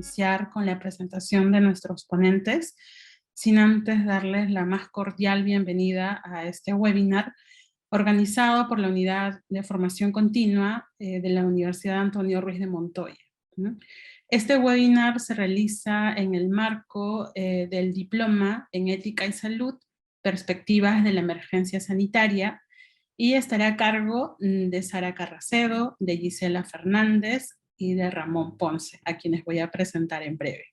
iniciar con la presentación de nuestros ponentes, sin antes darles la más cordial bienvenida a este webinar organizado por la Unidad de Formación Continua de la Universidad Antonio Ruiz de Montoya, ¿no? Este webinar se realiza en el marco del Diploma en Ética y Salud, Perspectivas de la Emergencia Sanitaria, y estará a cargo de Sara Carracedo, de Gisela Fernández y de Ramón Ponce, a quienes voy a presentar en breve.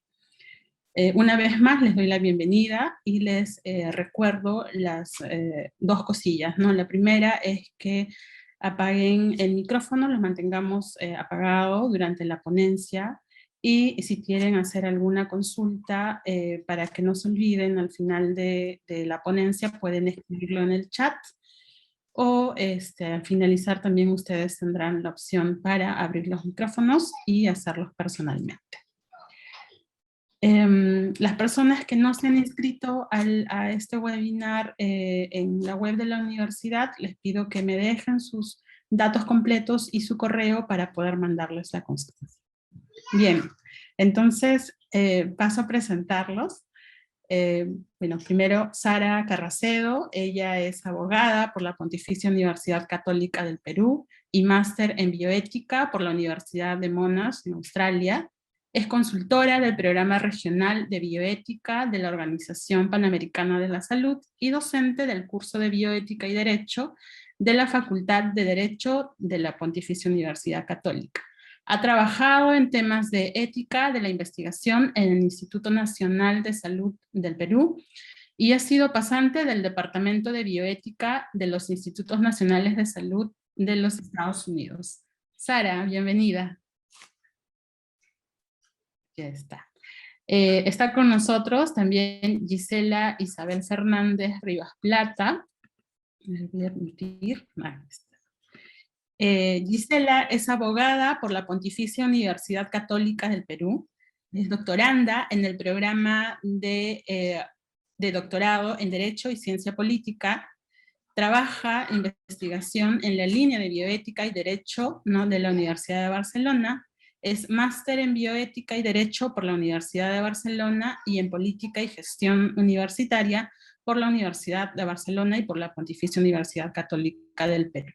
Una vez más les doy la bienvenida y les recuerdo las dos cosillas, ¿no? La primera es que apaguen el micrófono, los mantengamos apagado durante la ponencia, y si quieren hacer alguna consulta para que no se olviden al final de la ponencia, pueden escribirlo en el chat, o al finalizar también ustedes tendrán la opción para abrir los micrófonos y hacerlos personalmente. Las personas que no se han inscrito a este webinar en la web de la universidad, les pido que me dejen sus datos completos y su correo para poder mandarles la constancia. Bien, entonces paso a presentarlos. Bueno, primero Sara Carracedo, ella es abogada por la Pontificia Universidad Católica del Perú y máster en bioética por la Universidad de Monash en Australia. Es consultora del Programa Regional de Bioética de la Organización Panamericana de la Salud y docente del curso de Bioética y Derecho de la Facultad de Derecho de la Pontificia Universidad Católica. Ha trabajado en temas de ética de la investigación en el Instituto Nacional de Salud del Perú y ha sido pasante del Departamento de Bioética de los Institutos Nacionales de Salud de los Estados Unidos. Sara, bienvenida. Ya está. Está con nosotros también Gisela Isabel Fernández Rivas Plata. Me voy a permitir. Gisela es abogada por la Pontificia Universidad Católica del Perú. Es doctoranda en el programa de doctorado en Derecho y Ciencia Política. Trabaja investigación en la línea de bioética y derecho, ¿no?, de la Universidad de Barcelona. Es máster en bioética y derecho por la Universidad de Barcelona y en política y gestión universitaria por la Universidad de Barcelona y por la Pontificia Universidad Católica del Perú.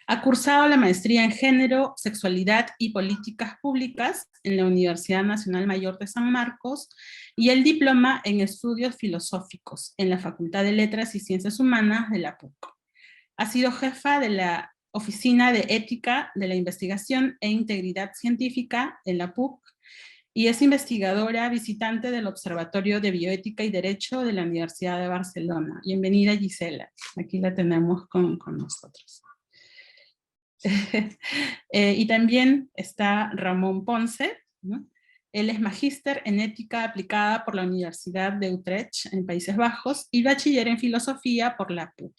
Ha cursado la maestría en Género, Sexualidad y Políticas Públicas en la Universidad Nacional Mayor de San Marcos y el diploma en Estudios Filosóficos en la Facultad de Letras y Ciencias Humanas de la PUC. Ha sido jefa de la Oficina de Ética de la Investigación e Integridad Científica en la PUC y es investigadora visitante del Observatorio de Bioética y Derecho de la Universidad de Barcelona. Bienvenida, Gisela. Aquí la tenemos con nosotros. Y también está Ramón Ponce, ¿no? Él es magíster en ética aplicada por la Universidad de Utrecht en Países Bajos y bachiller en filosofía por la PUC.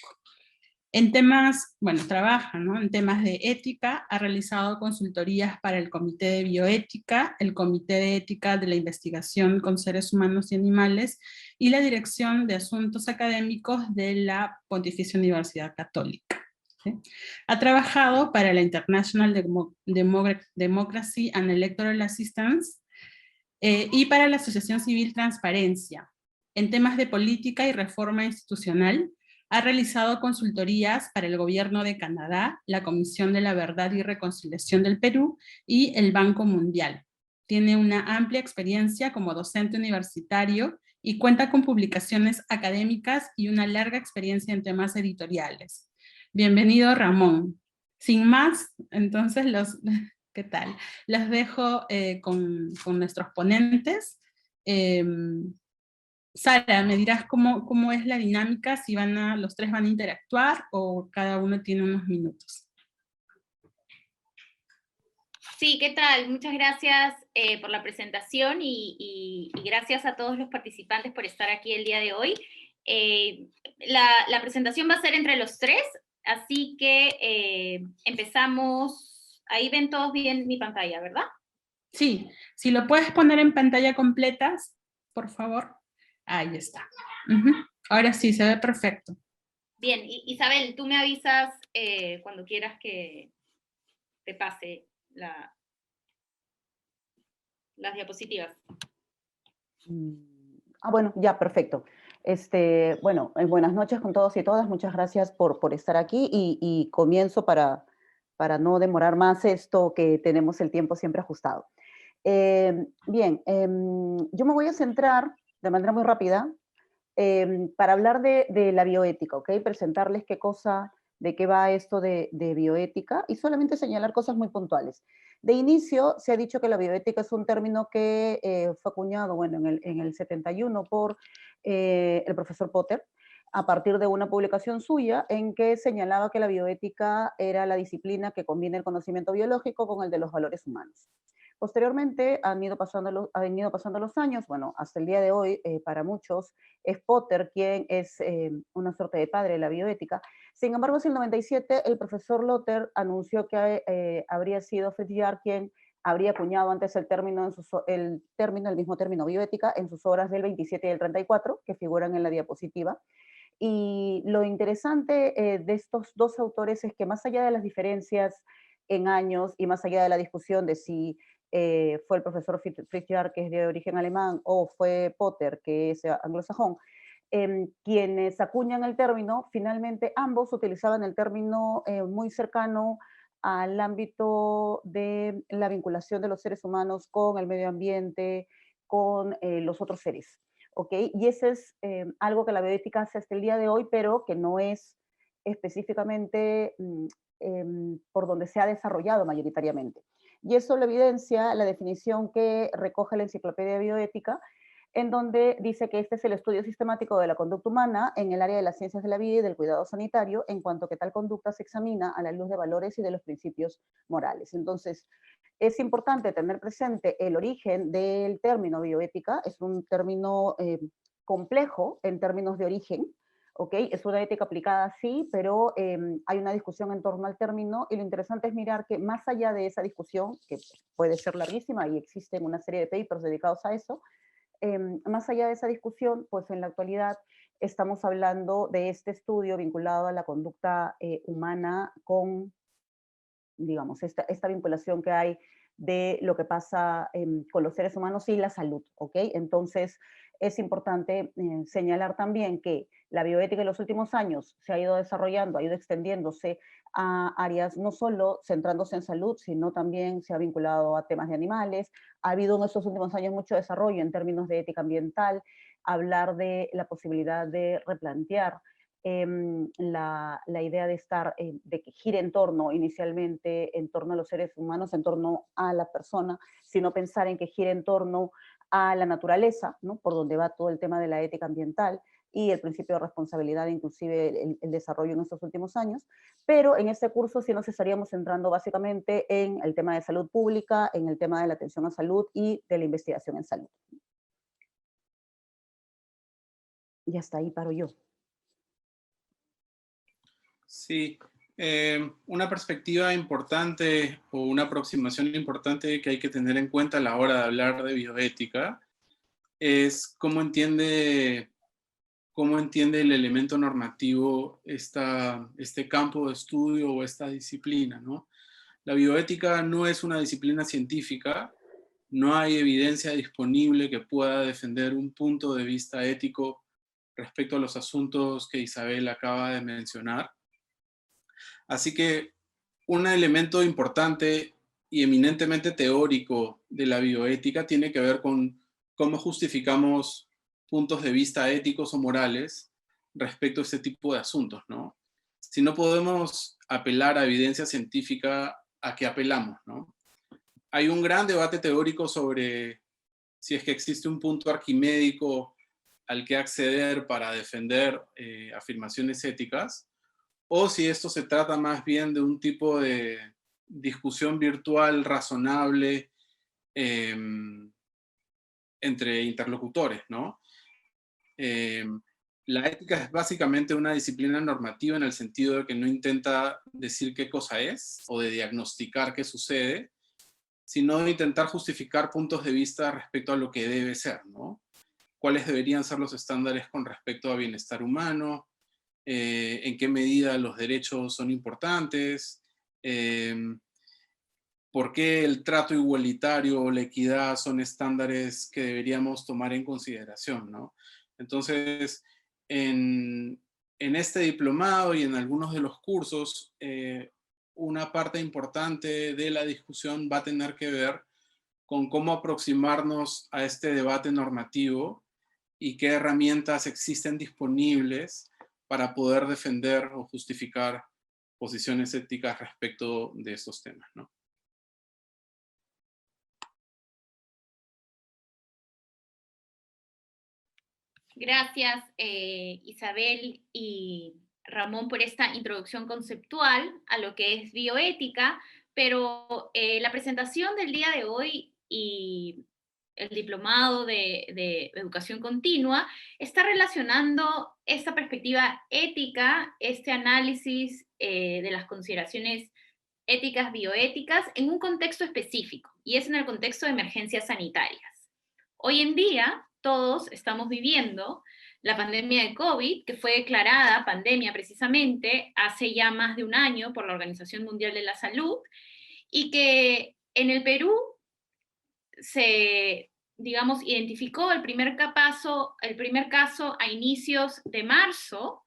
En temas, bueno, trabaja, ¿no?, en temas de ética, ha realizado consultorías para el Comité de Bioética, el Comité de Ética de la Investigación con Seres Humanos y Animales y la Dirección de Asuntos Académicos de la Pontificia Universidad Católica. ¿Sí? Ha trabajado para la International Democracy and Electoral Assistance y para la Asociación Civil Transparencia. En temas de política y reforma institucional, ha realizado consultorías para el Gobierno de Canadá, la Comisión de la Verdad y Reconciliación del Perú y el Banco Mundial. Tiene una amplia experiencia como docente universitario y cuenta con publicaciones académicas y una larga experiencia en temas editoriales. Bienvenido, Ramón. Sin más, entonces, ¿qué tal? Los dejo con nuestros ponentes. Sara, me dirás cómo es la dinámica, si los tres van a interactuar o cada uno tiene unos minutos. Sí, ¿qué tal? Muchas gracias por la presentación y gracias a todos los participantes por estar aquí el día de hoy. La presentación va a ser entre los tres, así que empezamos. Ahí ven todos bien mi pantalla, ¿verdad? Sí, si lo puedes poner en pantalla completa, por favor. Ahí está. Ahora sí, se ve perfecto. Bien, Isabel, tú me avisas cuando quieras que te pase la... las diapositivas. Bueno, ya, perfecto. Bueno, buenas noches con todos y todas. Muchas gracias por estar aquí y comienzo para no demorar más esto, que tenemos el tiempo siempre ajustado. Bien, yo me voy a centrar de manera muy rápida para hablar de la bioética, ¿ok? Presentarles de qué va esto de bioética y solamente señalar cosas muy puntuales. De inicio, se ha dicho que la bioética es un término que fue acuñado, bueno, en el 71 por el profesor Potter, a partir de una publicación suya en que señalaba que la bioética era la disciplina que combina el conocimiento biológico con el de los valores humanos. Posteriormente han ido pasando los años, bueno, hasta el día de hoy, para muchos, es Potter quien es una suerte de padre de la bioética. Sin embargo, en el 97, el profesor Lotter anunció que habría sido Fritz Jarr quien habría acuñado antes el mismo término bioética en sus obras del 27 y del 34, que figuran en la diapositiva. Y lo interesante de estos dos autores es que más allá de las diferencias en años y más allá de la discusión de si fue el profesor Fritz Jarr, que es de origen alemán, o fue Potter, que es anglosajón, quienes acuñan el término, finalmente ambos utilizaban el término muy cercano al ámbito de la vinculación de los seres humanos con el medio ambiente, con los otros seres. ¿Ok? Y ese es algo que la bioética hace hasta el día de hoy, pero que no es específicamente por donde se ha desarrollado mayoritariamente. Y eso lo evidencia la definición que recoge la Enciclopedia Bioética, en donde dice que este es el estudio sistemático de la conducta humana en el área de las ciencias de la vida y del cuidado sanitario, en cuanto que tal conducta se examina a la luz de valores y de los principios morales. Entonces, es importante tener presente el origen del término bioética. Es un término complejo en términos de origen, ¿ok? Es una ética aplicada, sí, pero hay una discusión en torno al término y lo interesante es mirar que más allá de esa discusión, que puede ser larguísima y existen una serie de papers dedicados a eso, más allá de esa discusión, pues en la actualidad estamos hablando de este estudio vinculado a la conducta humana con, digamos, esta vinculación que hay de lo que pasa con los seres humanos y la salud, ¿ok? Entonces, es importante señalar también que la bioética en los últimos años se ha ido desarrollando, ha ido extendiéndose a áreas no solo centrándose en salud, sino también se ha vinculado a temas de animales. Ha habido en estos últimos años mucho desarrollo en términos de ética ambiental, hablar de la posibilidad de replantear la idea de de que gire inicialmente en torno a los seres humanos, en torno a la persona, sino pensar en que gire en torno a la naturaleza, ¿no? Por donde va todo el tema de la ética ambiental y el principio de responsabilidad, inclusive el desarrollo en estos últimos años. Pero en este curso sí nos estaríamos centrando básicamente en el tema de salud pública, en el tema de la atención a salud y de la investigación en salud. Y hasta ahí paro yo. Sí, una perspectiva importante o una aproximación importante que hay que tener en cuenta a la hora de hablar de bioética es cómo entiende el elemento normativo este campo de estudio o esta disciplina, ¿no? La bioética no es una disciplina científica, no hay evidencia disponible que pueda defender un punto de vista ético respecto a los asuntos que Isabel acaba de mencionar. Así que un elemento importante y eminentemente teórico de la bioética tiene que ver con cómo justificamos puntos de vista éticos o morales respecto a este tipo de asuntos, ¿no? Si no podemos apelar a evidencia científica, ¿a qué apelamos, no? Hay un gran debate teórico sobre si es que existe un punto arquimédico al que acceder para defender afirmaciones éticas, o si esto se trata más bien de un tipo de discusión virtual razonable entre interlocutores, ¿no? La ética es básicamente una disciplina normativa en el sentido de que no intenta decir qué cosa es o de diagnosticar qué sucede, sino de intentar justificar puntos de vista respecto a lo que debe ser, ¿no? ¿Cuáles deberían ser los estándares con respecto a bienestar humano? En qué medida los derechos son importantes, por qué el trato igualitario o la equidad son estándares que deberíamos tomar en consideración, ¿no? Entonces, en este diplomado y en algunos de los cursos, una parte importante de la discusión va a tener que ver con cómo aproximarnos a este debate normativo y qué herramientas existen disponibles para poder defender o justificar posiciones éticas respecto de estos temas, ¿no? Gracias, Isabel y Ramón, por esta introducción conceptual a lo que es bioética, pero la presentación del día de hoy y el diplomado de educación continua está relacionando esta perspectiva ética, este análisis de las consideraciones éticas, bioéticas, en un contexto específico, y es en el contexto de emergencias sanitarias. Hoy en día, todos estamos viviendo la pandemia de COVID, que fue declarada pandemia precisamente hace ya más de un año por la Organización Mundial de la Salud, y que en el Perú se, digamos, identificó el primer caso a inicios de marzo.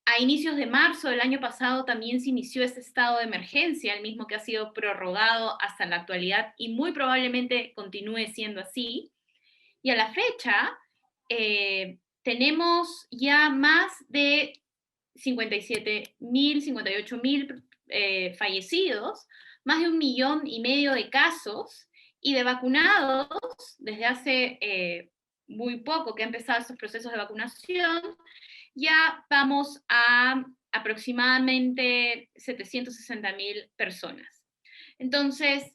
A inicios de marzo del año pasado también se inició este estado de emergencia, el mismo que ha sido prorrogado hasta la actualidad y muy probablemente continúe siendo así. Y a la fecha tenemos ya más de 57.000, 58.000 fallecidos, más de 1,5 millones de casos, y de vacunados desde hace muy poco que han empezado estos procesos de vacunación, ya vamos a aproximadamente 760.000 personas. Entonces,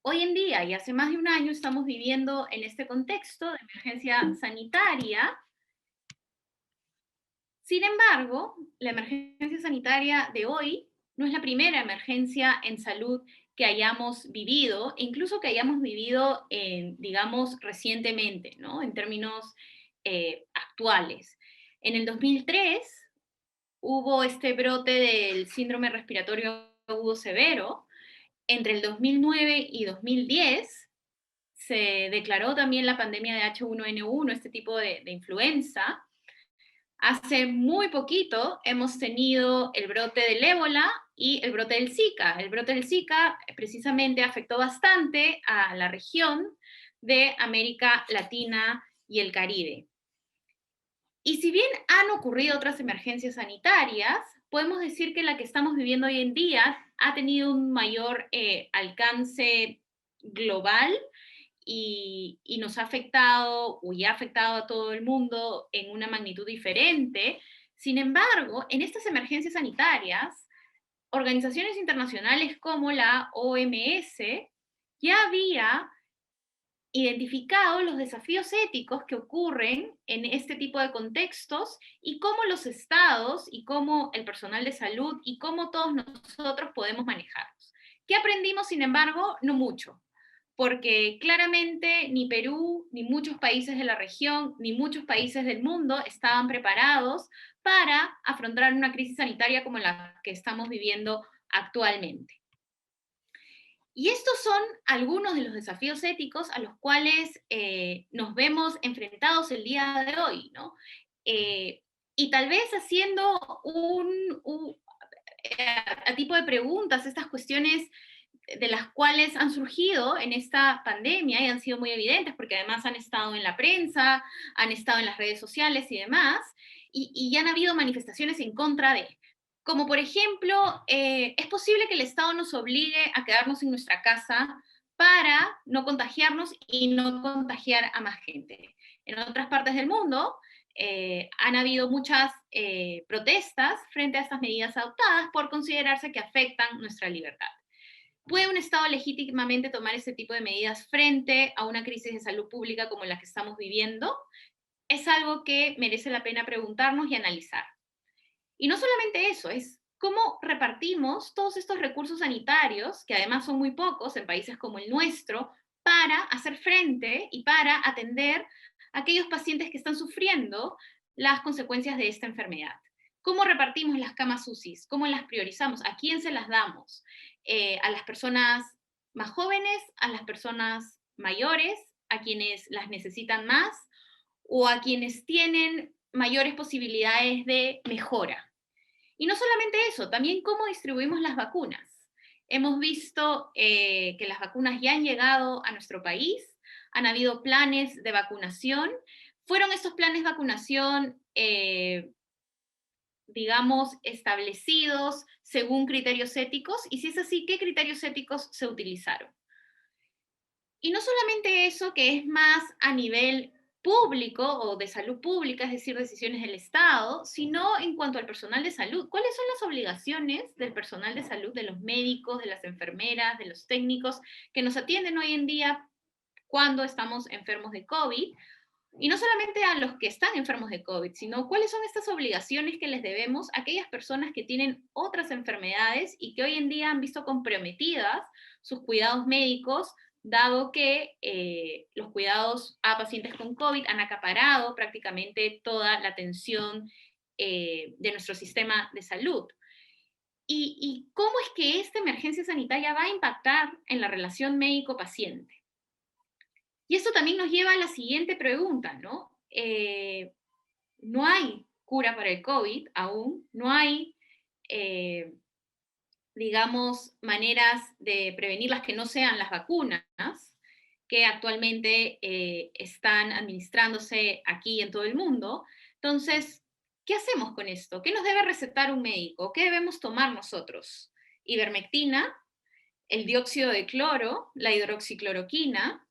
hoy en día y hace más de un año estamos viviendo en este contexto de emergencia sanitaria. Sin embargo, la emergencia sanitaria de hoy no es la primera emergencia en salud que hayamos vivido, incluso que hayamos vivido, digamos, recientemente, ¿no? En términos actuales. En el 2003 hubo este brote del síndrome respiratorio agudo severo. Entre el 2009 y 2010 se declaró también la pandemia de H1N1, este tipo de influenza. Hace muy poquito hemos tenido el brote del ébola y el brote del Zika. El brote del Zika precisamente afectó bastante a la región de América Latina y el Caribe. Y si bien han ocurrido otras emergencias sanitarias, podemos decir que la que estamos viviendo hoy en día ha tenido un mayor alcance global y nos ha afectado, o ya ha afectado a todo el mundo en una magnitud diferente. Sin embargo, en estas emergencias sanitarias, organizaciones internacionales como la OMS ya había identificado los desafíos éticos que ocurren en este tipo de contextos y cómo los estados y cómo el personal de salud y cómo todos nosotros podemos manejarlos. ¿Qué aprendimos, sin embargo? No mucho, porque claramente ni Perú, ni muchos países de la región, ni muchos países del mundo estaban preparados para afrontar una crisis sanitaria como la que estamos viviendo actualmente. Y estos son algunos de los desafíos éticos a los cuales nos vemos enfrentados el día de hoy, ¿no? Y tal vez haciendo a tipo de preguntas, estas cuestiones de las cuales han surgido en esta pandemia y han sido muy evidentes porque además han estado en la prensa, han estado en las redes sociales y demás, y ya han habido manifestaciones en contra de. Como por ejemplo, es posible que el Estado nos obligue a quedarnos en nuestra casa para no contagiarnos y no contagiar a más gente. En otras partes del mundo han habido muchas protestas frente a estas medidas adoptadas por considerarse que afectan nuestra libertad. ¿Puede un Estado legítimamente tomar este tipo de medidas frente a una crisis de salud pública como la que estamos viviendo? Es algo que merece la pena preguntarnos y analizar. Y no solamente eso, es cómo repartimos todos estos recursos sanitarios, que además son muy pocos en países como el nuestro, para hacer frente y para atender a aquellos pacientes que están sufriendo las consecuencias de esta enfermedad. ¿Cómo repartimos las camas UCI? ¿Cómo las priorizamos? ¿A quién se las damos? ¿A las personas más jóvenes? ¿A las personas mayores? ¿A quienes las necesitan más? ¿O a quienes tienen mayores posibilidades de mejora? Y no solamente eso, también cómo distribuimos las vacunas. Hemos visto que las vacunas ya han llegado a nuestro país, han habido planes de vacunación. ¿Fueron estos planes de vacunación digamos, establecidos según criterios éticos? Y si es así, ¿qué criterios éticos se utilizaron? Y no solamente eso, que es más a nivel público o de salud pública, es decir, decisiones del Estado, sino en cuanto al personal de salud. ¿Cuáles son las obligaciones del personal de salud, de los médicos, de las enfermeras, de los técnicos que nos atienden hoy en día cuando estamos enfermos de COVID? Y no solamente a los que están enfermos de COVID, sino cuáles son estas obligaciones que les debemos a aquellas personas que tienen otras enfermedades y que hoy en día han visto comprometidas sus cuidados médicos, dado que los cuidados a pacientes con COVID han acaparado prácticamente toda la atención de nuestro sistema de salud. ¿Y cómo es que esta emergencia sanitaria va a impactar en la relación médico-paciente? Y esto también nos lleva a la siguiente pregunta, ¿no? No hay cura para el COVID aún, no hay, digamos, maneras de prevenirlas que no sean las vacunas, que actualmente están administrándose aquí en todo el mundo. Entonces, ¿qué hacemos con esto? ¿Qué nos debe recetar un médico? ¿Qué debemos tomar nosotros? Ivermectina, el dióxido de cloro, la hidroxicloroquina.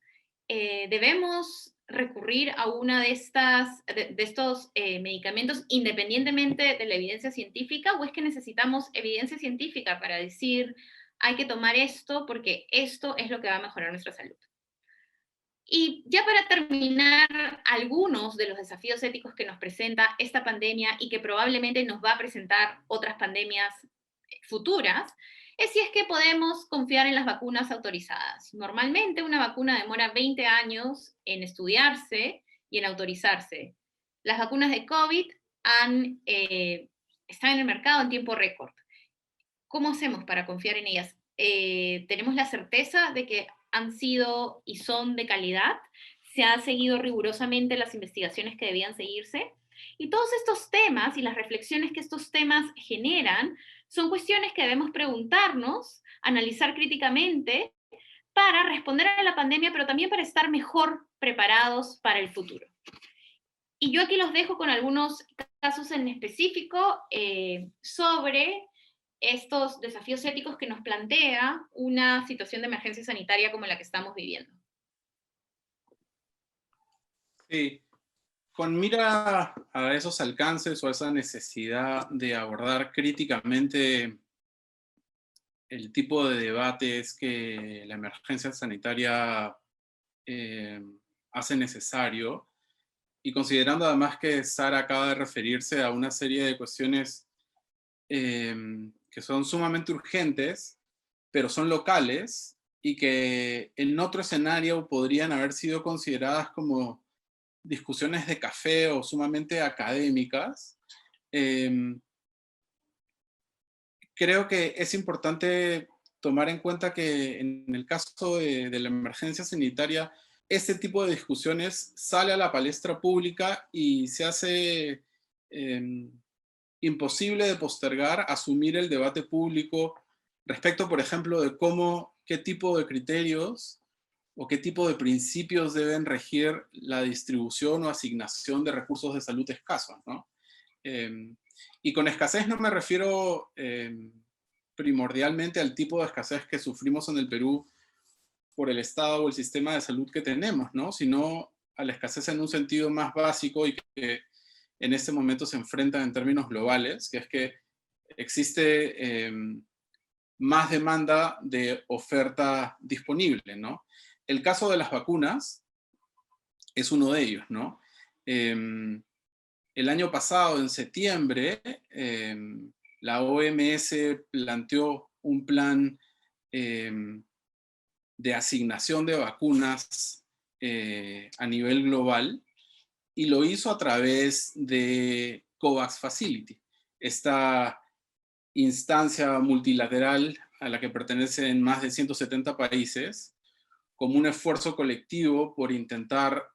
Debemos recurrir a una de estos medicamentos independientemente de la evidencia científica, o es que necesitamos evidencia científica para decir hay que tomar esto porque esto es lo que va a mejorar nuestra salud? Y ya para terminar, algunos de los desafíos éticos que nos presenta esta pandemia y que probablemente nos va a presentar otras pandemias futuras, es si es que podemos confiar en las vacunas autorizadas. Normalmente una vacuna demora 20 años en estudiarse y en autorizarse. Las vacunas de COVID están en el mercado en tiempo récord. ¿Cómo hacemos para confiar en ellas? ¿Tenemos la certeza de que han sido y son de calidad? ¿Se han seguido rigurosamente las investigaciones que debían seguirse? Y todos estos temas y las reflexiones que estos temas generan son cuestiones que debemos preguntarnos, analizar críticamente para responder a la pandemia, pero también para estar mejor preparados para el futuro. Y yo aquí los dejo con algunos casos en específico sobre estos desafíos éticos que nos plantea una situación de emergencia sanitaria como la que estamos viviendo. Sí, con mira a esos alcances o a esa necesidad de abordar críticamente el tipo de debates que la emergencia sanitaria hace necesario, y considerando además que Sara acaba de referirse a una serie de cuestiones que son sumamente urgentes, pero son locales, y que en otro escenario podrían haber sido consideradas como discusiones de café o sumamente académicas, creo que es importante tomar en cuenta que en el caso de la emergencia sanitaria, este tipo de discusiones sale a la palestra pública y se hace imposible de postergar asumir el debate público respecto, por ejemplo, de qué tipo de criterios o qué tipo de principios deben regir la distribución o asignación de recursos de salud escasos, ¿no? Y con escasez no me refiero primordialmente al tipo de escasez que sufrimos en el Perú por el Estado o el sistema de salud que tenemos, ¿no? Sino a la escasez en un sentido más básico y que en este momento se enfrenta en términos globales, que es que existe más demanda de oferta disponible, ¿no? El caso de las vacunas es uno de ellos, ¿no? El año pasado, en septiembre, la OMS planteó un plan de asignación de vacunas a nivel global, y lo hizo a través de COVAX Facility. esta instancia multilateral a la que pertenecen más de 170 países, como un esfuerzo colectivo por intentar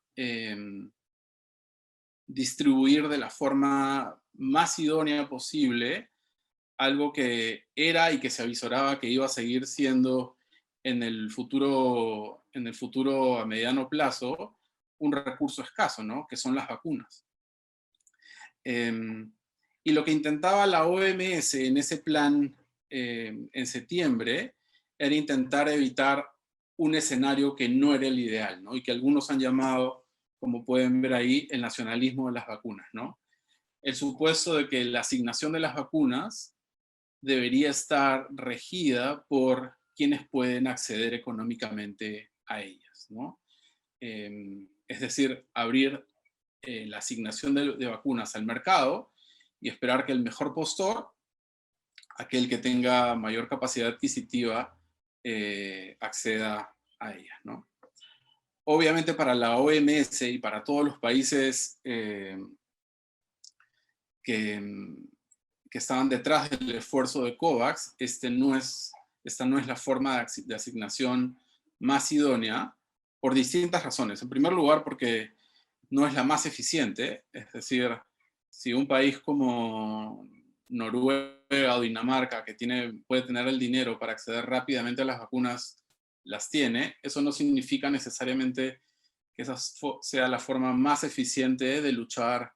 distribuir de la forma más idónea posible algo que era y que se avisoraba que iba a seguir siendo en el futuro a mediano plazo un recurso escaso, ¿no? Que son las vacunas. Y lo que intentaba la OMS en ese plan en septiembre era intentar evitar un escenario que no era el ideal, ¿no? Y que algunos han llamado, como pueden ver ahí, el nacionalismo de las vacunas, ¿no? El supuesto de que la asignación de las vacunas debería estar regida por quienes pueden acceder económicamente a ellas, ¿no? Es decir, abrir la asignación de vacunas al mercado y esperar que el mejor postor, aquel que tenga mayor capacidad adquisitiva, acceda a ellas, ¿no? Obviamente para la OMS y para todos los países que estaban detrás del esfuerzo de COVAX, esta no es la forma de asignación más idónea por distintas razones. En primer lugar, porque no es la más eficiente, es decir, si un país como Noruega o Dinamarca, que puede tener el dinero para acceder rápidamente a las vacunas, las tiene, eso no significa necesariamente que esa sea la forma más eficiente de luchar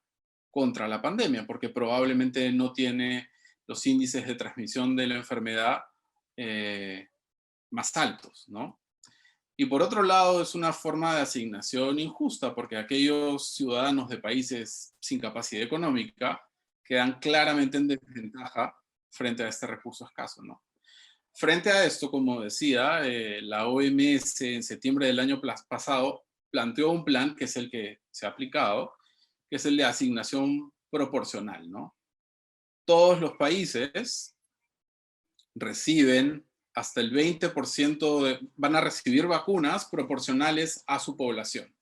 contra la pandemia, porque probablemente no tiene los índices de transmisión de la enfermedad más altos, ¿no? Y por otro lado, es una forma de asignación injusta, porque aquellos ciudadanos de países sin capacidad económica quedan claramente en desventaja frente a este recurso escaso, ¿no? Frente a esto, como decía, la OMS en septiembre del año pasado planteó un plan que es el que se ha aplicado, que es el de asignación proporcional, ¿no? Todos los países reciben hasta el 20% van a recibir vacunas proporcionales a su población.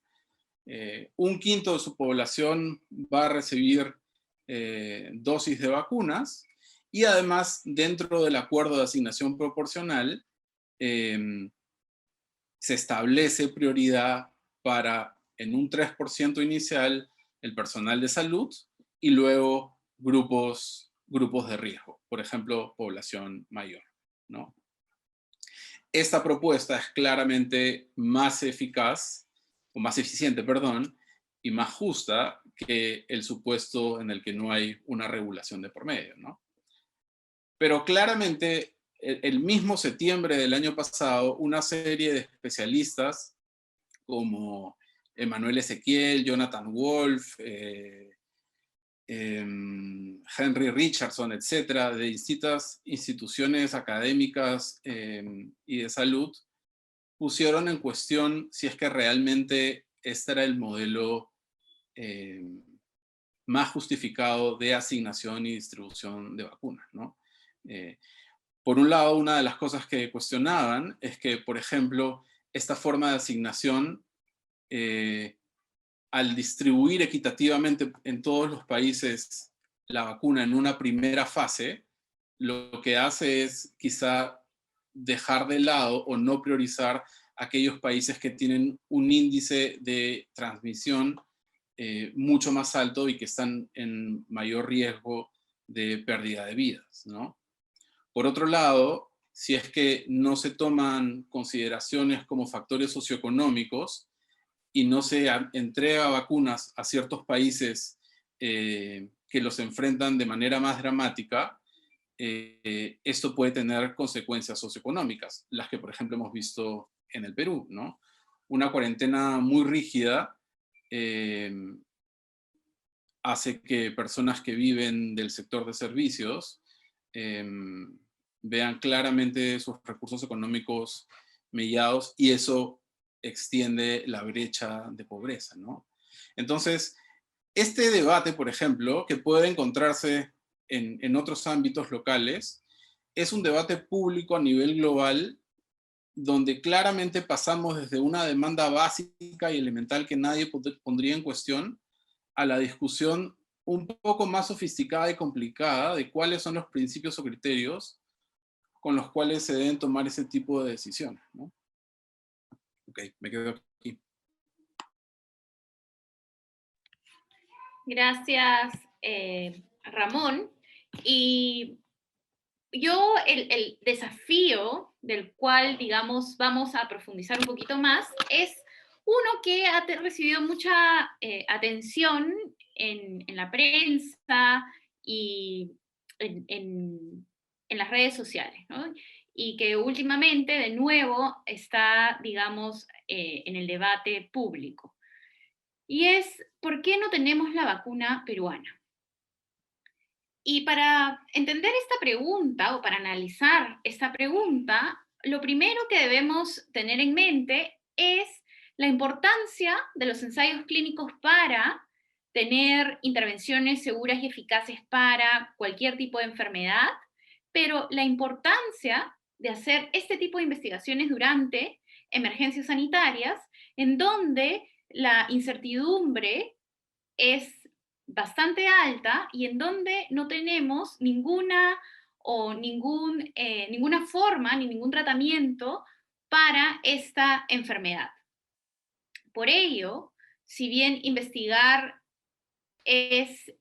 Un quinto de su población va a recibir dosis de vacunas y además dentro del acuerdo de asignación proporcional se establece prioridad para en un 3% inicial el personal de salud y luego grupos de riesgo, por ejemplo, población mayor, ¿no? Esta propuesta es claramente más eficaz, o más eficiente, perdón, y más justa que el supuesto en el que no hay una regulación de por medio, ¿no? Pero claramente, el mismo septiembre del año pasado, una serie de especialistas como Emmanuel Ezequiel, Jonathan Wolf, Henry Richardson, etcétera, de distintas instituciones académicas y de salud, pusieron en cuestión si es que realmente este era el modelo más justificado de asignación y distribución de vacunas, ¿no? Por un lado, una de las cosas que cuestionaban es que, por ejemplo, esta forma de asignación, al distribuir equitativamente en todos los países la vacuna en una primera fase, lo que hace es quizá dejar de lado o no priorizar aquellos países que tienen un índice de transmisión mucho más alto y que están en mayor riesgo de pérdida de vidas, ¿no? Por otro lado, si es que no se toman consideraciones como factores socioeconómicos y no se entrega vacunas a ciertos países que los enfrentan de manera más dramática, esto puede tener consecuencias socioeconómicas, las que por ejemplo hemos visto en el Perú, ¿no? Una cuarentena muy rígida hace que personas que viven del sector de servicios vean claramente sus recursos económicos mediados y eso extiende la brecha de pobreza, ¿no? Entonces, este debate, por ejemplo, que puede encontrarse en otros ámbitos locales, es un debate público a nivel global donde claramente pasamos desde una demanda básica y elemental que nadie pondría en cuestión a la discusión un poco más sofisticada y complicada de cuáles son los principios o criterios con los cuales se deben tomar ese tipo de decisiones, ¿no? Ok, me quedo aquí. Gracias, Ramón. Y yo el desafío del cual, digamos, vamos a profundizar un poquito más es uno que ha recibido mucha atención en la prensa y en las redes sociales, ¿no? Y que últimamente, de nuevo, está, digamos, en el debate público. Y es, ¿por qué no tenemos la vacuna peruana? Y para entender esta pregunta o para analizar esta pregunta, lo primero que debemos tener en mente es la importancia de los ensayos clínicos para tener intervenciones seguras y eficaces para cualquier tipo de enfermedad, pero la importancia de hacer este tipo de investigaciones durante emergencias sanitarias, en donde la incertidumbre es bastante alta y en donde no tenemos ninguna forma ni ningún tratamiento para esta enfermedad. Por ello, si bien investigar es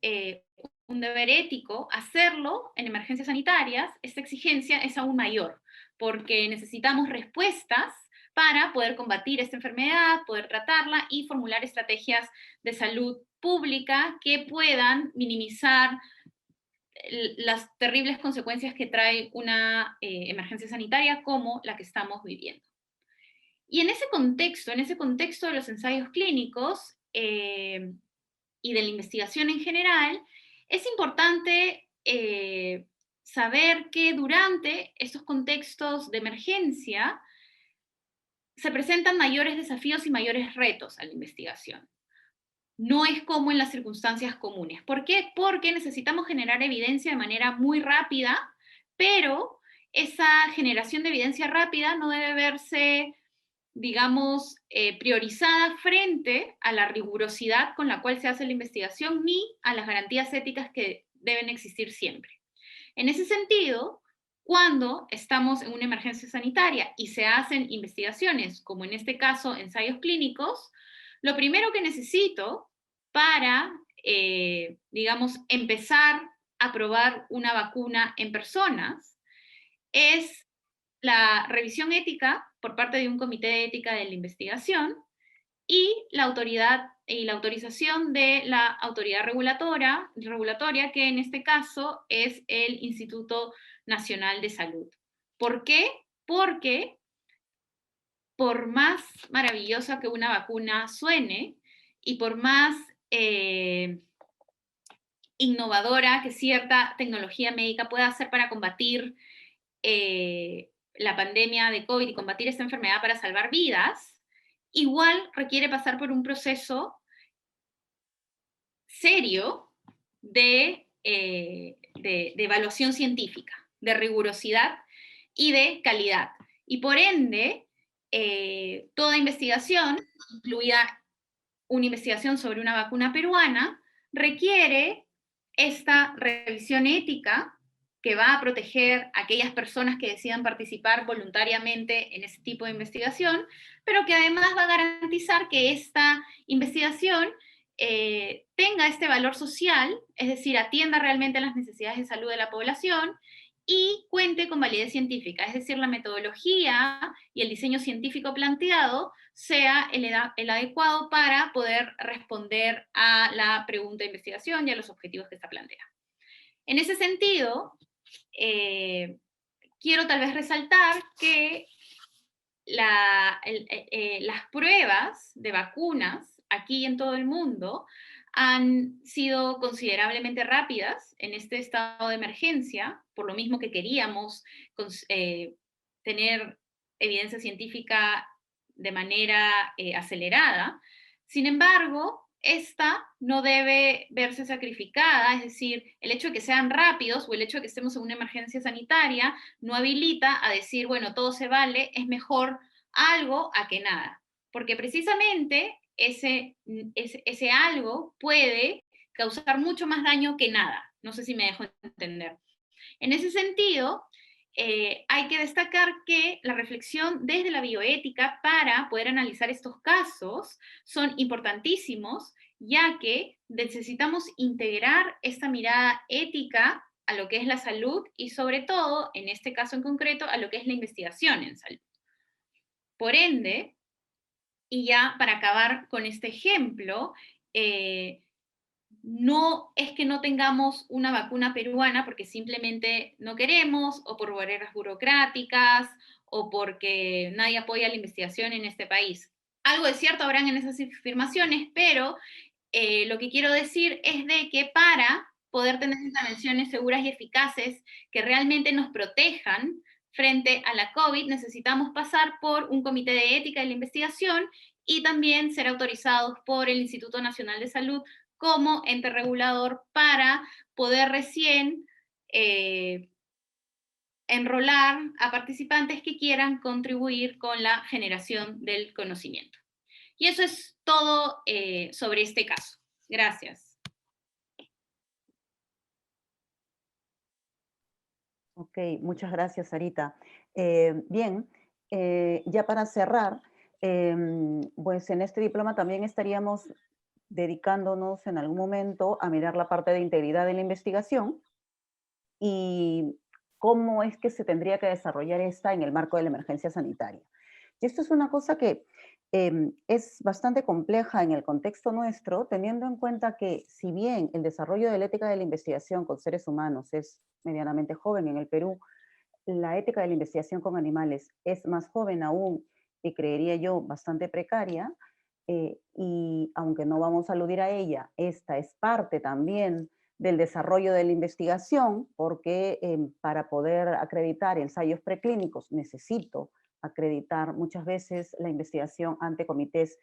un deber ético, hacerlo en emergencias sanitarias, esta exigencia es aún mayor, porque necesitamos respuestas para poder combatir esta enfermedad, poder tratarla y formular estrategias de salud pública que puedan minimizar las terribles consecuencias que trae una emergencia sanitaria como la que estamos viviendo. Y en ese contexto de los ensayos clínicos y de la investigación en general, es importante saber que durante estos contextos de emergencia se presentan mayores desafíos y mayores retos a la investigación. No es como en las circunstancias comunes. ¿Por qué? Porque necesitamos generar evidencia de manera muy rápida, pero esa generación de evidencia rápida no debe verse, digamos, priorizada frente a la rigurosidad con la cual se hace la investigación ni a las garantías éticas que deben existir siempre. En ese sentido, cuando estamos en una emergencia sanitaria y se hacen investigaciones, como en este caso ensayos clínicos, lo primero que necesito para, digamos, empezar a probar una vacuna en personas es la revisión ética por parte de un comité de ética de la investigación y la autorización de la autoridad regulatoria, que en este caso es el Instituto Nacional de Salud. ¿Por qué? Porque por más maravillosa que una vacuna suene y por más innovadora que cierta tecnología médica pueda hacer para combatir la pandemia de COVID y combatir esta enfermedad para salvar vidas, igual requiere pasar por un proceso serio de evaluación científica, de rigurosidad y de calidad. Y por ende, toda investigación, incluida una investigación sobre una vacuna peruana, requiere esta revisión ética que va a proteger a aquellas personas que decidan participar voluntariamente en ese tipo de investigación, pero que además va a garantizar que esta investigación tenga este valor social, es decir, atienda realmente a las necesidades de salud de la población y cuente con validez científica, es decir, la metodología y el diseño científico planteado sea el adecuado para poder responder a la pregunta de investigación y a los objetivos que está planteada. En ese sentido, quiero tal vez resaltar que las pruebas de vacunas aquí y en todo el mundo han sido considerablemente rápidas en este estado de emergencia, por lo mismo que queríamos tener evidencia científica de manera acelerada. Sin embargo, esta no debe verse sacrificada, es decir, el hecho de que sean rápidos o el hecho de que estemos en una emergencia sanitaria no habilita a decir, bueno, todo se vale, es mejor algo a que nada, porque precisamente ese algo puede causar mucho más daño que nada. No sé si me dejo entender. En ese sentido, hay que destacar que la reflexión desde la bioética para poder analizar estos casos son importantísimos, ya que necesitamos integrar esta mirada ética a lo que es la salud y sobre todo, en este caso en concreto, a lo que es la investigación en salud. Por ende, y ya para acabar con este ejemplo, no es que no tengamos una vacuna peruana porque simplemente no queremos, o por barreras burocráticas, o porque nadie apoya la investigación en este país. Algo de cierto habrán en esas afirmaciones, pero lo que quiero decir es de que para poder tener intervenciones seguras y eficaces que realmente nos protejan frente a la COVID, necesitamos pasar por un comité de ética de la investigación y también ser autorizados por el Instituto Nacional de Salud como ente regulador para poder recién enrolar a participantes que quieran contribuir con la generación del conocimiento. Y eso es todo sobre este caso. Gracias. Ok, muchas gracias, Sarita. Bien, ya para cerrar, pues en este diploma también estaríamos dedicándonos en algún momento a mirar la parte de integridad de la investigación y cómo es que se tendría que desarrollar esta en el marco de la emergencia sanitaria. Y esto es una cosa que es bastante compleja en el contexto nuestro, teniendo en cuenta que si bien el desarrollo de la ética de la investigación con seres humanos es medianamente joven en el Perú, la ética de la investigación con animales es más joven aún y creería yo bastante precaria, y aunque no vamos a aludir a ella, esta es parte también del desarrollo de la investigación, porque para poder acreditar ensayos preclínicos necesito acreditar muchas veces la investigación ante comités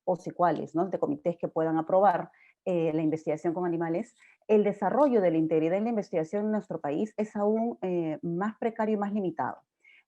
OSICUALES, ¿no? Ante comités que puedan aprobar la investigación con animales. El desarrollo de la integridad en la investigación en nuestro país es aún más precario y más limitado.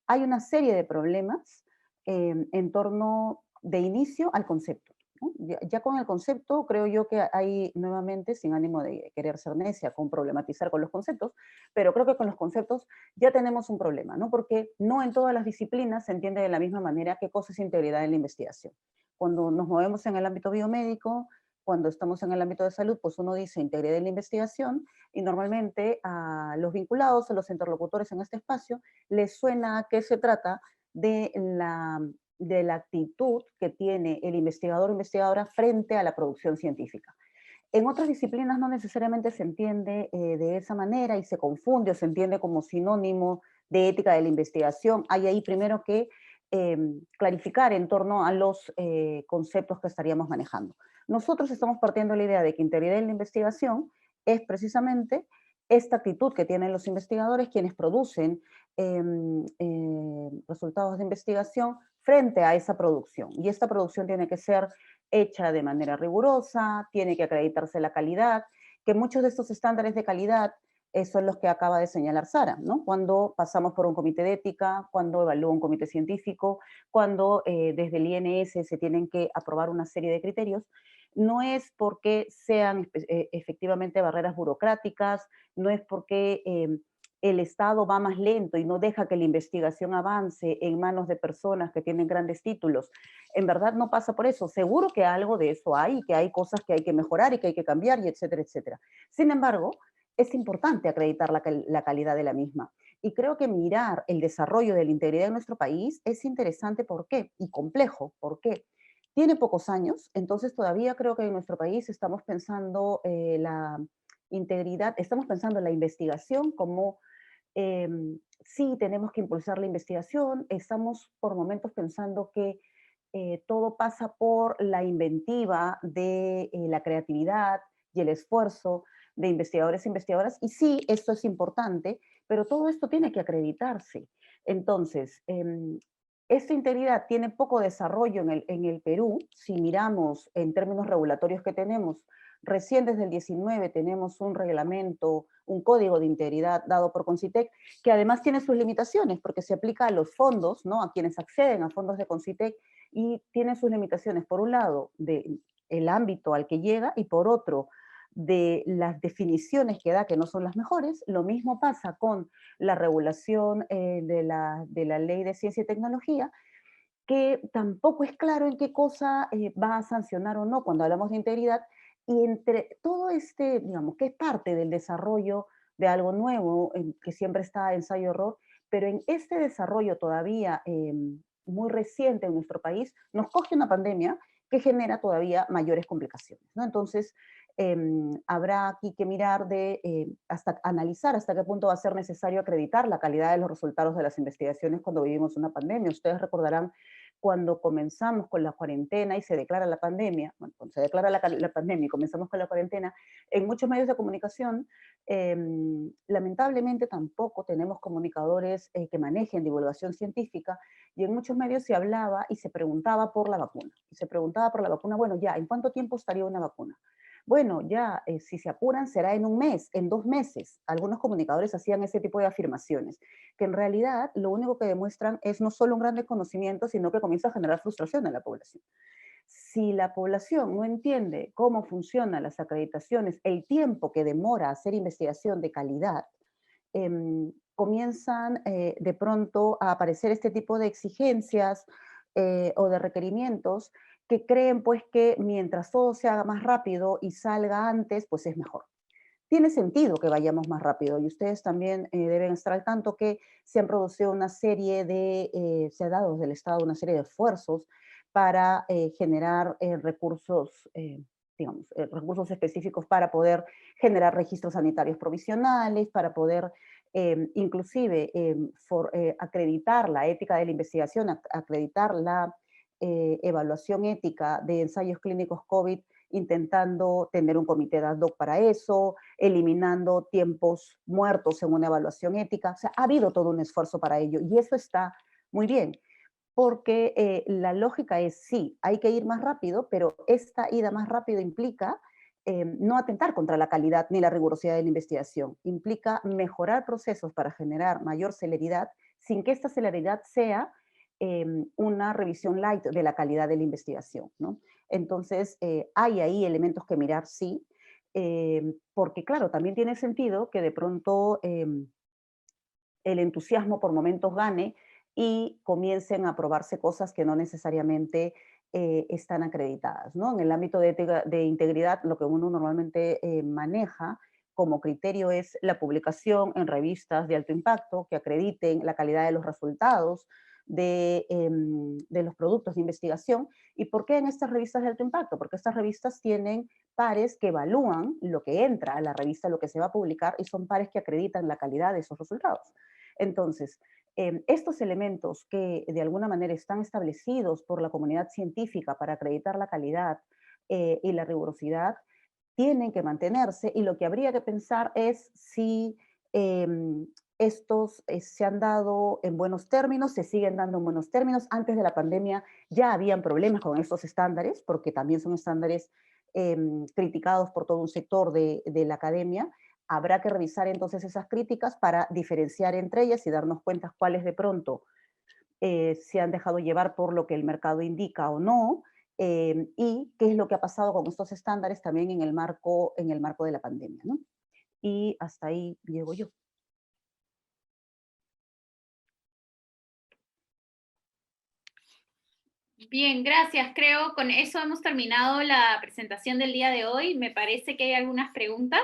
Hay una serie de problemas en torno de inicio al concepto, ¿no? Ya con el concepto creo yo que hay nuevamente, sin ánimo de querer ser necia con problematizar con los conceptos, pero creo que con los conceptos ya tenemos un problema, ¿no? Porque no en todas las disciplinas se entiende de la misma manera qué cosa es integridad en la investigación. Cuando nos movemos en el ámbito biomédico, cuando estamos en el ámbito de salud, pues uno dice integridad en la investigación y normalmente a los vinculados, a los interlocutores en este espacio, les suena a que se trata de la actitud que tiene el investigador o investigadora frente a la producción científica. En otras disciplinas no necesariamente se entiende de esa manera y se confunde o se entiende como sinónimo de ética de la investigación. Hay ahí primero que clarificar en torno a los conceptos que estaríamos manejando. Nosotros estamos partiendo de la idea de que integridad en la investigación es precisamente esta actitud que tienen los investigadores quienes producen resultados de investigación frente a esa producción. Y esta producción tiene que ser hecha de manera rigurosa, tiene que acreditarse la calidad, que muchos de estos estándares de calidad son los que acaba de señalar Sara, ¿no? Cuando pasamos por un comité de ética, cuando evalúa un comité científico, cuando desde el INS se tienen que aprobar una serie de criterios, no es porque sean efectivamente barreras burocráticas, no es porque el Estado va más lento y no deja que la investigación avance en manos de personas que tienen grandes títulos. En verdad no pasa por eso. Seguro que algo de eso hay, que hay cosas que hay que mejorar y que hay que cambiar, y etcétera, etcétera. Sin embargo, es importante acreditar la calidad de la misma. Y creo que mirar el desarrollo de la integridad en nuestro país es interesante. ¿Por qué? Y complejo. ¿Por qué? Tiene pocos años, entonces todavía creo que en nuestro país estamos pensando la integridad, estamos pensando en la investigación como sí tenemos que impulsar la investigación, estamos por momentos pensando que todo pasa por la inventiva de la creatividad y el esfuerzo de investigadores e investigadoras, y sí, esto es importante, pero todo esto tiene que acreditarse. Entonces, esta integridad tiene poco desarrollo en el Perú. Si miramos en términos regulatorios que tenemos, recién desde el 19 tenemos un reglamento, un código de integridad dado por Concitec, que además tiene sus limitaciones, porque se aplica a los fondos, ¿no? A quienes acceden a fondos de Concitec, y tiene sus limitaciones, por un lado, del ámbito al que llega, y por otro, de las definiciones que da, que no son las mejores. Lo mismo pasa con la regulación de la Ley de Ciencia y Tecnología, que tampoco es claro en qué cosa va a sancionar o no cuando hablamos de integridad, y entre todo este, digamos, que es parte del desarrollo de algo nuevo, que siempre está ensayo-error, pero en este desarrollo todavía muy reciente en nuestro país, nos coge una pandemia que genera todavía mayores complicaciones, ¿no? Entonces, habrá aquí que mirar hasta analizar hasta qué punto va a ser necesario acreditar la calidad de los resultados de las investigaciones cuando vivimos una pandemia. Ustedes recordarán cuando comenzamos con la cuarentena y se declara la pandemia, bueno, cuando se declara la pandemia y comenzamos con la cuarentena, en muchos medios de comunicación, lamentablemente tampoco tenemos comunicadores que manejen divulgación científica, y en muchos medios se hablaba y se preguntaba por la vacuna. Y se preguntaba por la vacuna, bueno, ya, ¿en cuánto tiempo estaría una vacuna? Bueno, ya, si se apuran será en un mes, en 2 meses. Algunos comunicadores hacían ese tipo de afirmaciones, que en realidad lo único que demuestran es no solo un gran desconocimiento, sino que comienza a generar frustración en la población. Si la población no entiende cómo funcionan las acreditaciones, el tiempo que demora hacer investigación de calidad, comienzan de pronto a aparecer este tipo de exigencias o de requerimientos que creen pues que mientras todo se haga más rápido y salga antes, pues es mejor. Tiene sentido que vayamos más rápido, y ustedes también deben estar al tanto que se han producido una serie se ha dado desde el Estado una serie de esfuerzos para generar recursos, digamos, recursos específicos para poder generar registros sanitarios provisionales, para poder inclusive acreditar la ética de la investigación, acreditar la evaluación ética de ensayos clínicos COVID, intentando tener un comité de ad hoc para eso, eliminando tiempos muertos en una evaluación ética. O sea, ha habido todo un esfuerzo para ello, y eso está muy bien, porque la lógica es, sí, hay que ir más rápido, pero esta ida más rápido implica no atentar contra la calidad ni la rigurosidad de la investigación, implica mejorar procesos para generar mayor celeridad, sin que esta celeridad sea una revisión light de la calidad de la investigación, ¿no? Entonces, hay ahí elementos que mirar, sí, porque claro, también tiene sentido que de pronto el entusiasmo por momentos gane y comiencen a aprobarse cosas que no necesariamente están acreditadas, ¿no? En el ámbito de integridad, lo que uno normalmente maneja como criterio es la publicación en revistas de alto impacto que acrediten la calidad de los resultados de los productos de investigación. ¿Y por qué en estas revistas de alto impacto? Porque estas revistas tienen pares que evalúan lo que entra a la revista, lo que se va a publicar, y son pares que acreditan la calidad de esos resultados. Entonces, estos elementos que de alguna manera están establecidos por la comunidad científica para acreditar la calidad y la rigurosidad tienen que mantenerse, y lo que habría que pensar es si estos se han dado en buenos términos, se siguen dando en buenos términos. Antes de la pandemia ya habían problemas con estos estándares, porque también son estándares criticados por todo un sector de la academia. Habrá que revisar entonces esas críticas para diferenciar entre ellas y darnos cuenta cuáles de pronto se han dejado llevar por lo que el mercado indica o no, y qué es lo que ha pasado con estos estándares también en el marco de la pandemia, ¿no? Y hasta ahí llego yo. Bien, gracias. Creo con eso hemos terminado la presentación del día de hoy. Me parece que hay algunas preguntas.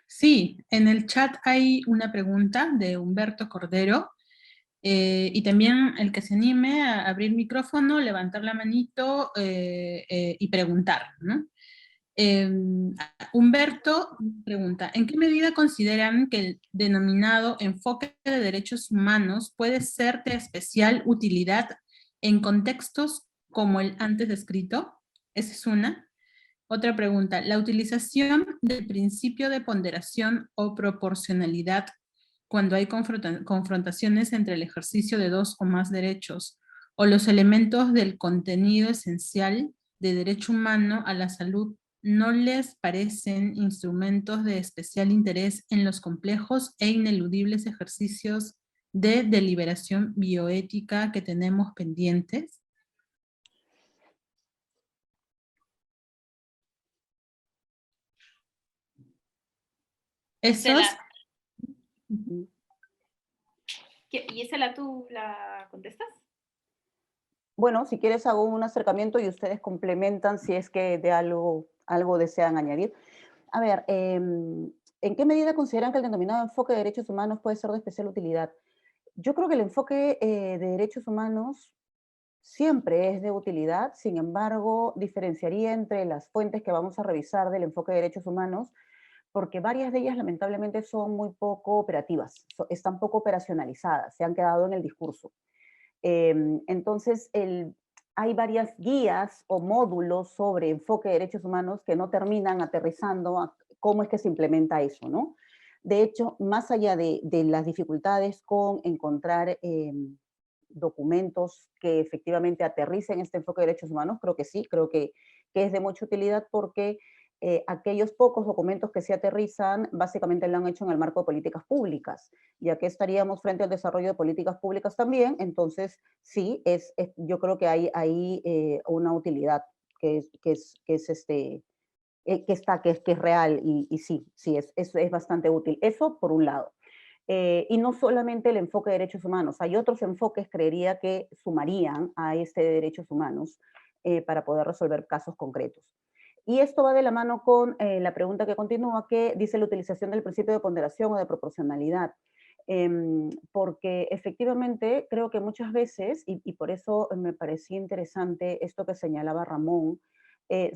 Sí, en el chat hay una pregunta de Humberto Cordero, y también el que se anime a abrir micrófono, levantar la manito y preguntar, ¿no? Humberto pregunta, ¿en qué medida consideran que el denominado enfoque de derechos humanos puede ser de especial utilidad en contextos como el antes descrito? Esa es una. Otra pregunta, ¿la utilización del principio de ponderación o proporcionalidad cuando hay confrontaciones entre el ejercicio de dos o más derechos o los elementos del contenido esencial de derecho humano a la salud no les parecen instrumentos de especial interés en los complejos e ineludibles ejercicios de deliberación bioética que tenemos pendientes? Esos, Gisela, ¿tú la contestas? Bueno, si quieres hago un acercamiento y ustedes complementan si es que de algo desean añadir. A ver, ¿en qué medida consideran que el denominado enfoque de derechos humanos puede ser de especial utilidad? Yo creo que el enfoque de derechos humanos siempre es de utilidad, sin embargo, diferenciaría entre las fuentes que vamos a revisar del enfoque de derechos humanos, porque varias de ellas lamentablemente son muy poco operativas, están poco operacionalizadas, se han quedado en el discurso. Entonces, hay varias guías o módulos sobre enfoque de derechos humanos que no terminan aterrizando a cómo es que se implementa eso, ¿no? De hecho, más allá de las dificultades con encontrar documentos que efectivamente aterricen este enfoque de derechos humanos, creo que sí, creo que es de mucha utilidad porque aquellos pocos documentos que se aterrizan básicamente lo han hecho en el marco de políticas públicas, ya que estaríamos frente al desarrollo de políticas públicas también, entonces sí, yo creo que hay ahí una utilidad que es real y sí, es bastante útil. Eso por un lado. Y no solamente el enfoque de derechos humanos, hay otros enfoques, creería, que sumarían a este de derechos humanos para poder resolver casos concretos. Y esto va de la mano con la pregunta que continúa, que dice la utilización del principio de ponderación o de proporcionalidad. Porque efectivamente creo que muchas veces, y por eso me parecía interesante esto que señalaba Ramón,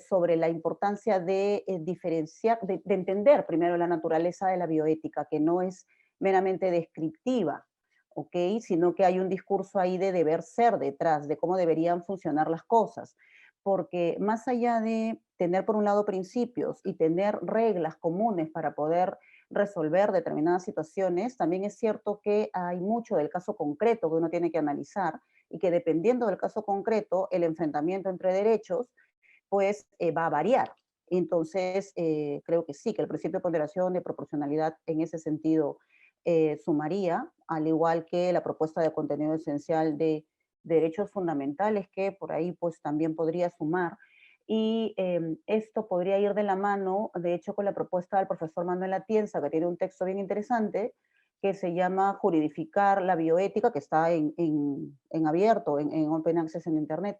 sobre la importancia de diferenciar, de entender primero la naturaleza de la bioética, que no es meramente descriptiva, ¿ok? Sino que hay un discurso ahí de deber ser detrás, de cómo deberían funcionar las cosas. Porque más allá de tener por un lado principios y tener reglas comunes para poder resolver determinadas situaciones, también es cierto que hay mucho del caso concreto que uno tiene que analizar y que dependiendo del caso concreto, el enfrentamiento entre derechos, pues va a variar. Entonces, creo que sí, que el principio de ponderación, de proporcionalidad en ese sentido sumaría, al igual que la propuesta de contenido esencial de derechos fundamentales, que por ahí pues también podría sumar. Y esto podría ir de la mano, de hecho, con la propuesta del profesor Manuel Atienza, que tiene un texto bien interesante, que se llama Juridificar la bioética, que está en abierto, en Open Access en Internet,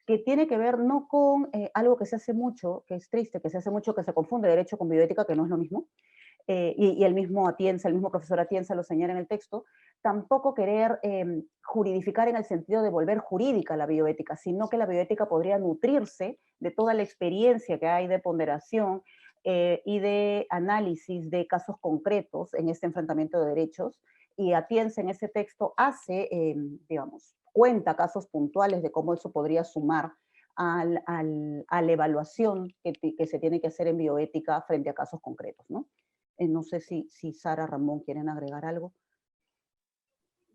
que tiene que ver no con algo que se hace mucho, que es triste, que se hace mucho, que se confunde derecho con bioética, que no es lo mismo, y el mismo Atienza, el mismo profesor Atienza lo señala en el texto, tampoco querer juridificar en el sentido de volver jurídica la bioética, sino que la bioética podría nutrirse de toda la experiencia que hay de ponderación y de análisis de casos concretos en este enfrentamiento de derechos, y Atienza en ese texto hace, digamos, cuenta casos puntuales de cómo eso podría sumar a la evaluación que se tiene que hacer en bioética frente a casos concretos, ¿no? No sé si Sara, Ramón quieren agregar algo.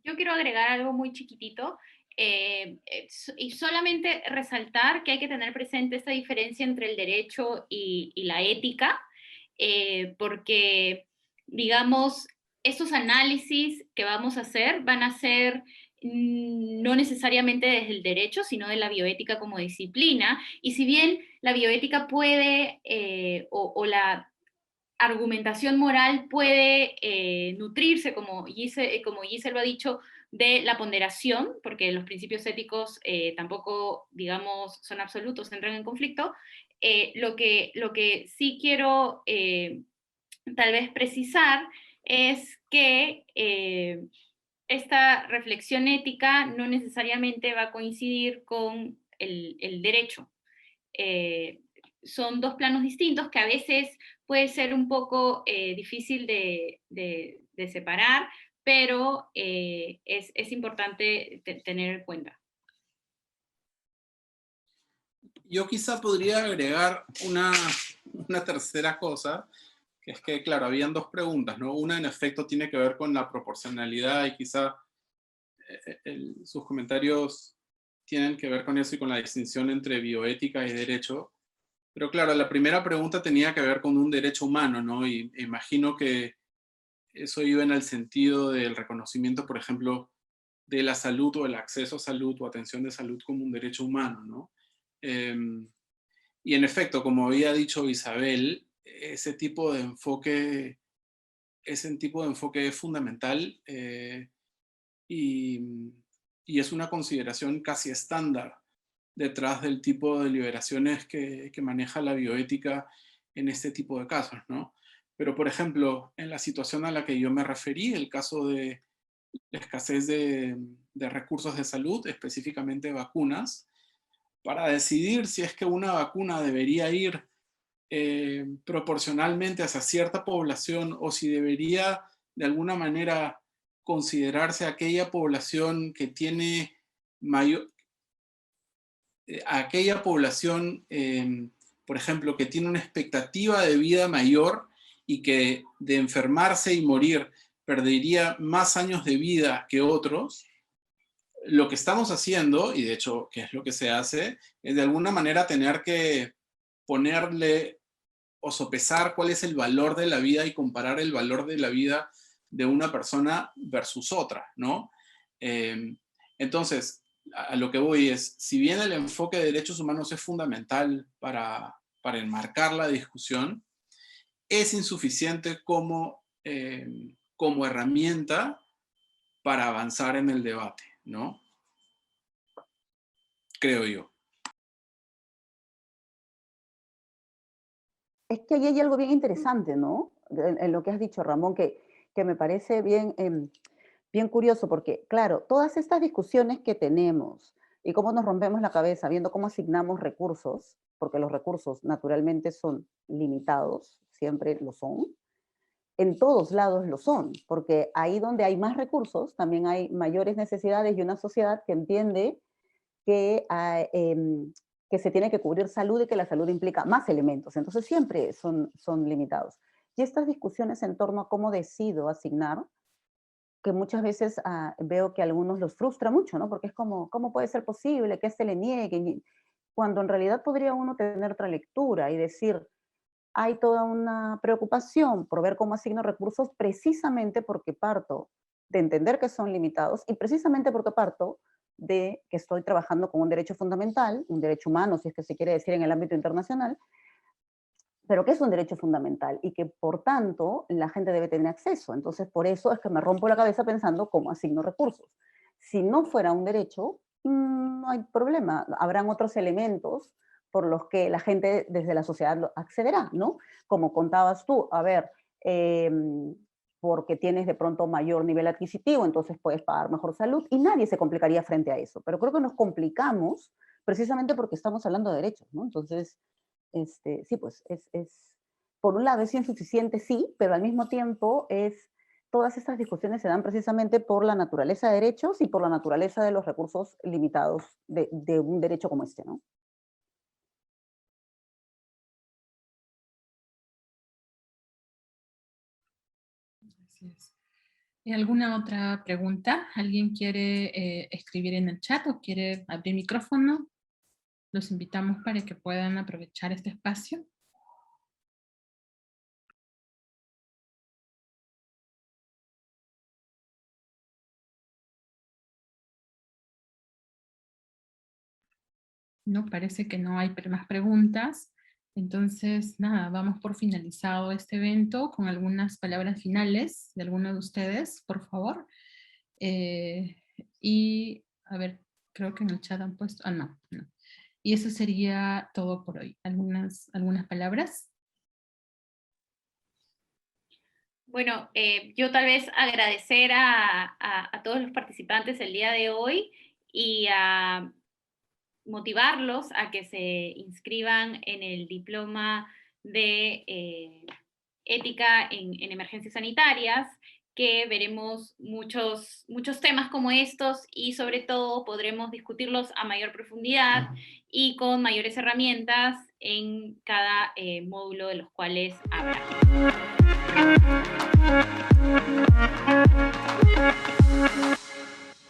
Yo quiero agregar algo muy chiquitito y solamente resaltar que hay que tener presente esta diferencia entre el derecho y la ética, porque, digamos, estos análisis que vamos a hacer van a ser no necesariamente desde el derecho, sino de la bioética como disciplina, y si bien la bioética puede, o la argumentación moral puede nutrirse, como Giselle lo ha dicho, de la ponderación, porque los principios éticos tampoco, digamos, son absolutos, entran en conflicto. Lo que sí quiero tal vez precisar es que esta reflexión ética no necesariamente va a coincidir con el derecho. Son dos planos distintos que a veces puede ser un poco difícil de separar, pero es importante tener en cuenta. Yo quizá podría agregar una tercera cosa, que es que, claro, habían dos preguntas, ¿no? Una, en efecto, tiene que ver con la proporcionalidad y quizá sus comentarios tienen que ver con eso y con la distinción entre bioética y derecho. Pero claro, la primera pregunta tenía que ver con un derecho humano, ¿no? Y imagino que eso iba en el sentido del reconocimiento, por ejemplo, de la salud o el acceso a salud o atención de salud como un derecho humano, ¿no? Y en efecto, como había dicho Isabel, ese tipo de enfoque ese tipo de enfoque es fundamental y es una consideración casi estándar detrás del tipo de deliberaciones que maneja la bioética en este tipo de casos, ¿no? Pero, por ejemplo, en la situación a la que yo me referí, el caso de la escasez de recursos de salud, específicamente vacunas, para decidir si es que una vacuna debería ir proporcionalmente hacia cierta población o si debería de alguna manera considerarse aquella población que tiene mayor, aquella población, por ejemplo, que tiene una expectativa de vida mayor y que de enfermarse y morir perdería más años de vida que otros, lo que estamos haciendo, y de hecho, que es lo que se hace, es de alguna manera tener que ponerle o sopesar cuál es el valor de la vida y comparar el valor de la vida de una persona versus otra, ¿no? Entonces, a lo que voy es, si bien el enfoque de derechos humanos es fundamental para enmarcar la discusión, es insuficiente como herramienta para avanzar en el debate, ¿no? Creo yo. Es que ahí hay algo bien interesante, ¿no? En lo que has dicho, Ramón, que me parece bien, bien curioso, porque, claro, todas estas discusiones que tenemos y cómo nos rompemos la cabeza viendo cómo asignamos recursos, porque los recursos naturalmente son limitados, siempre lo son, en todos lados lo son, porque ahí donde hay más recursos también hay mayores necesidades y una sociedad que entiende que que se tiene que cubrir salud y que la salud implica más elementos. Entonces siempre son limitados. Y estas discusiones en torno a cómo decido asignar, que muchas veces veo que a algunos los frustra mucho, ¿no? Porque es como, ¿cómo puede ser posible que se le niegue? Cuando en realidad podría uno tener otra lectura y decir, hay toda una preocupación por ver cómo asigno recursos precisamente porque parto de entender que son limitados y precisamente porque parto de que estoy trabajando con un derecho fundamental, un derecho humano, si es que se quiere decir en el ámbito internacional, pero que es un derecho fundamental y que por tanto la gente debe tener acceso. Entonces por eso es que me rompo la cabeza pensando cómo asigno recursos. Si no fuera un derecho, no hay problema, habrán otros elementos por los que la gente desde la sociedad accederá, ¿no? Como contabas tú, a ver, porque tienes de pronto mayor nivel adquisitivo, entonces puedes pagar mejor salud y nadie se complicaría frente a eso. Pero creo que nos complicamos precisamente porque estamos hablando de derechos, ¿no? Entonces, sí, pues por un lado es insuficiente, sí, pero al mismo tiempo todas estas discusiones se dan precisamente por la naturaleza de derechos y por la naturaleza de los recursos limitados de un derecho como este, ¿no? Gracias. ¿Y alguna otra pregunta? ¿Alguien quiere escribir en el chat o quiere abrir micrófono? Los invitamos para que puedan aprovechar este espacio. No, parece que no hay más preguntas. Entonces, nada, vamos por finalizado este evento con algunas palabras finales de alguno de ustedes, por favor. Y, a ver, creo que en el chat han puesto, no. Y eso sería todo por hoy. ¿Algunas palabras? Bueno, yo tal vez agradecer a todos los participantes el día de hoy y a motivarlos a que se inscriban en el diploma de ética en emergencias sanitarias, que veremos muchos temas como estos y sobre todo podremos discutirlos a mayor profundidad y con mayores herramientas en cada módulo de los cuales habrá.